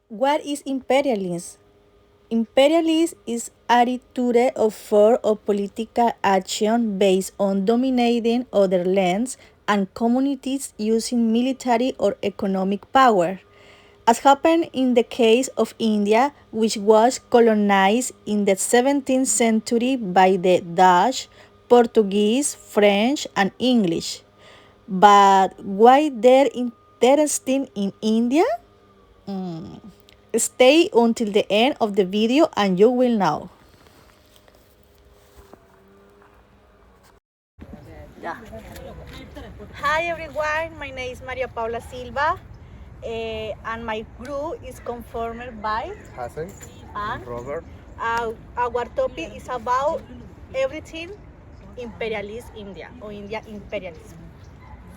What is imperialism? Imperialism is attitude of force or political action based on dominating other lands and communities using military or economic power, as happened in the case of India, which was colonized in the 17th century by the Dutch, Portuguese, French, and English. But why they're interesting in India? Stay until the end of the video and you will know. Yeah. Hi everyone, my name is Maria Paula Silva, and my group is conformed by Hassan and Robert. our topic is about everything imperialist India or India imperialism.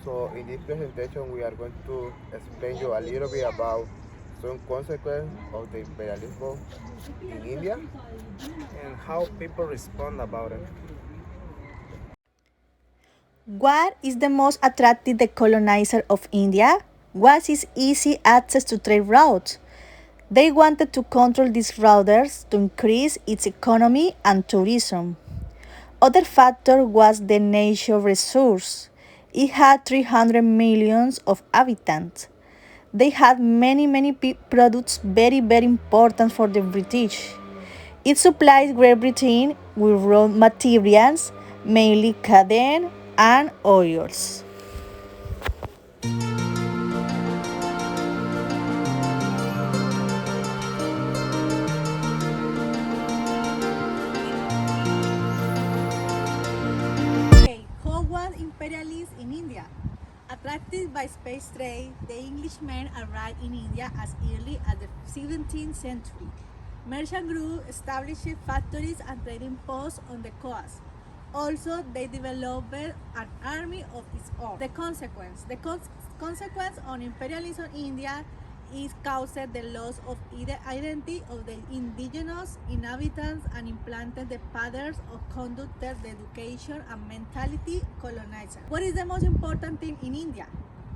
So in this presentation we are going to explain you a little bit about some consequences of the imperialism in India and how people respond about it. What is the most attractive the colonizer of India? Was its easy access to trade routes. They wanted to control these routes to increase its economy and tourism. Other factor was the natural resource. It had 300 millions of inhabitants. They had many products very important for the British. It supplied Great Britain with raw materials, mainly cotton and oils. Okay, how was imperialism in India? Attracted by space trade, the Englishmen arrived in India as early as the 17th century. Merchant groups established factories and trading posts on the coast. Also, they developed an army of its own. The consequence on imperialism in India is caused the loss of identity of the indigenous inhabitants and implanted the patterns of conduct, the education and mentality colonizer. What is the most important thing in India?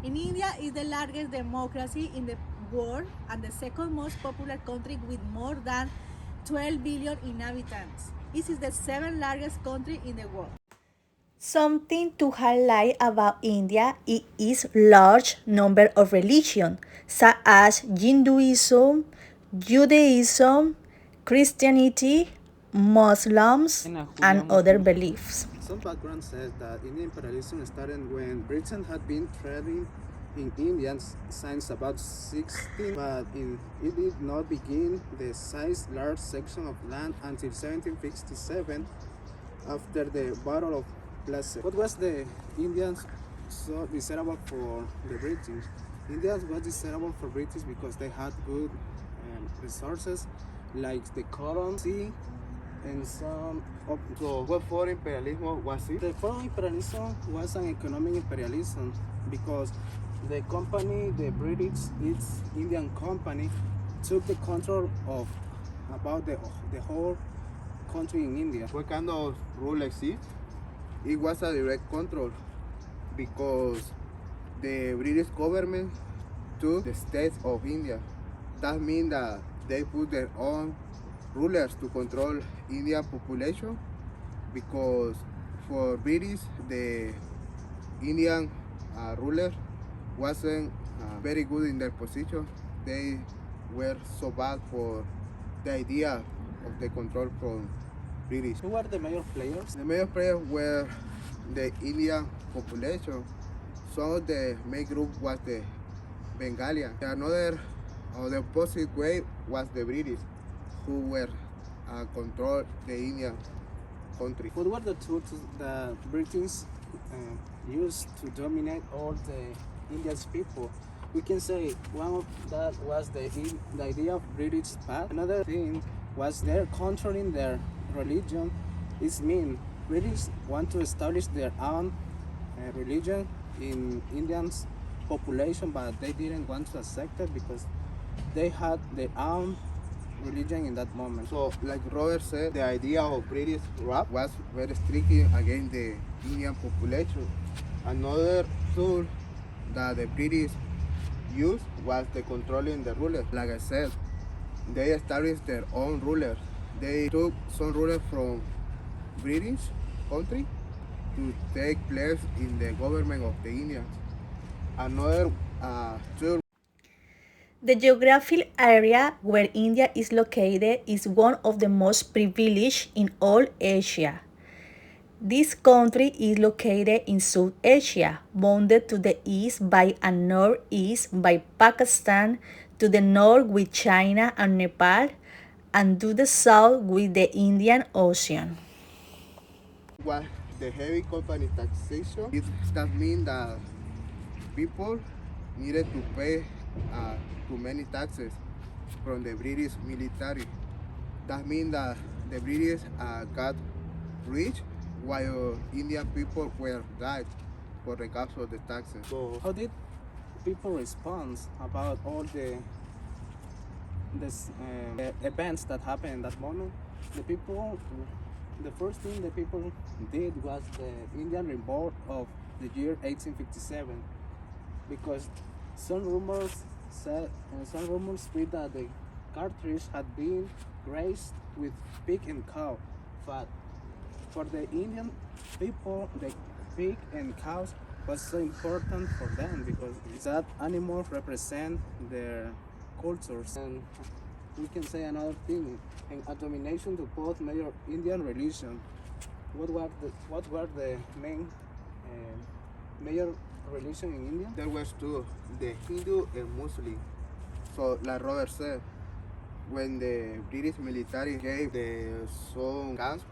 In India is the largest democracy in the world and the second most popular country with more than 12 billion inhabitants. This is the seventh largest country in the world. Something to highlight about India is its large number of religions, such as Hinduism, Judaism, Christianity, Muslims, and other beliefs. Some background says that Indian imperialism started when Britain had been trading in India since about 16, but it did not begin the size large section of land until 1757 after the Battle of Plassey. What was the Indians so desirable for the British? Indians was desirable for British because they had good resources like the cotton, sea, and some of So what for imperialism was it? the foreign imperialism was an economic imperialism because the company, the British East Indian Company, took the control of about the whole country in India. What kind of rule exists? It was a direct control because the British government took the states of India. That means that they put their own rulers to control Indian population because for British the Indian ruler wasn't very good in their position. They were so bad for the idea of the control from British. Who were the major players? The major players were the Indian population. Some of the main group was the Bengalian. Another, or the opposite way, was the British, who were control the Indian country. What were the tools that British used to dominate all the India's people? We can say one of that was the idea of British path. Another thing was their controlling their religion. It means British want to establish their own religion in Indians population, but they didn't want to accept it because they had their own religion in that moment. So, like Robert said, the idea of British rule was very strict against the Indian population. Another tool that the British used was the controlling the rulers. Like I said, they established their own rulers. They took some rulers from British country to take place in the government of the Indians. Another two. The geographical area where India is located is one of the most privileged in all Asia. This country is located in South Asia, bounded to the east by and northeast by Pakistan, to the north with China and Nepal, and to the south with the Indian Ocean. Was the heavy company taxation. That means that people needed to pay too many taxes from the British military. That means that the British got rich while Indian people were died for the cost of the taxes. So how did people respond about all the events that happened in that moment? The first thing the people did was the Indian Revolt of the year 1857, because some rumors spread that the cartridge had been raised with pig and cow fat. For the Indian people, the pig and cows was so important for them because that animals represent their cultures. And we can say another thing, a domination to both major Indian religion. What were the main major religion in India? There was two, the Hindu and Muslim. So like Robert said, when the British military gave the some guns,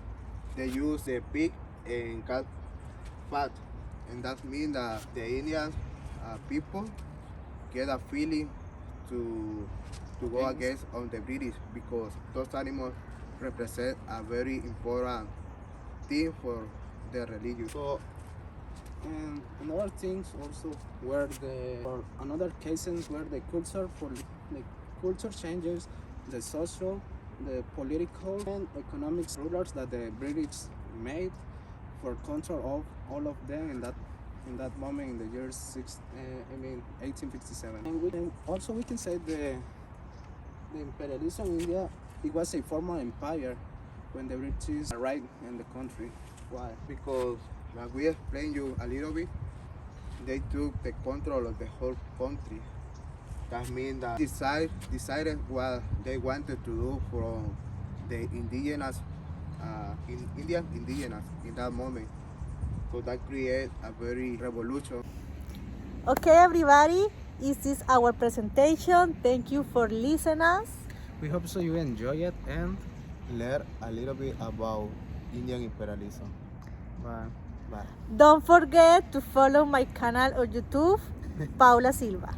they used the pig and cat fat, and that means that the Indian people get a feeling to go against on the British because those animals represent a very important thing for their religion. So, and another things also were another cases where the culture changes, the social, the political and economic rulers that the British made for control of all of them in that moment in the year 1857. And also we can say the imperialism in India, it was a former empire when the British arrived in the country. Why? Because, like we explained you a little bit, they took the control of the whole country. That means that decided what they wanted to do from the indigenous, Indian indigenous in that moment. So that created a very revolution. Okay, everybody, this is our presentation. Thank you for listening us. We hope so you enjoy it and Learn a little bit about Indian imperialism. bye. Bye. Don't forget to follow my channel on YouTube, Paula Silva.